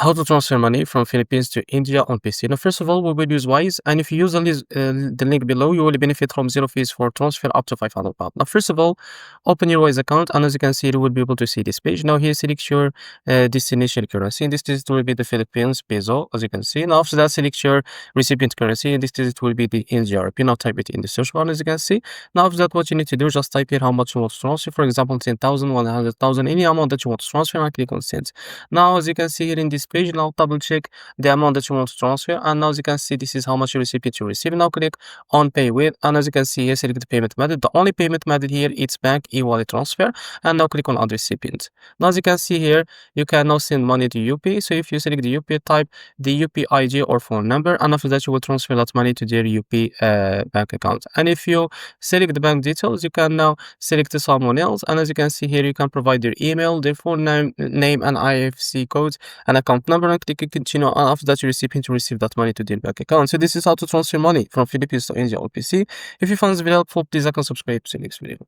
how to transfer money from Philippines to India on PC. Now, first of all, we will use Wise, and if you use the link below, you will benefit from zero fees for transfer up to £500. Now, first of all, open your Wise account, and as you can see, you will be able to see this page. Now, here, select your destination currency. In this case, it will be the Philippines peso, as you can see. Now, after that, select your recipient currency. In this case, it will be the NGRP. Now, type it in the search bar, as you can see. Now, after that, what you need to do is just type here how much you want to transfer. For example, 10,000, 100,000, any amount that you want to transfer, and click on send. Now, as you can see here in this page, now double check the amount that you want to transfer, and now as you can see, this is how much you recipient you receive. Now click on pay with, and as you can see here, select the payment method. The only payment method here is bank e-wallet transfer, and now click on add recipient. Now as you can see here, you can now send money to UPI. So if you select the UPI, type the UPI ID or phone number, and after that you will transfer that money to their UPI bank account. And if you select the bank details, you can now select someone else, and as you can see here, you can provide their email, their phone name and IFSC code and account number, and click continue, and after that your recipient will receive that money to their bank account. So this is how to transfer money from Philippines to India on PC. If you found this video helpful, please like and subscribe to the next video.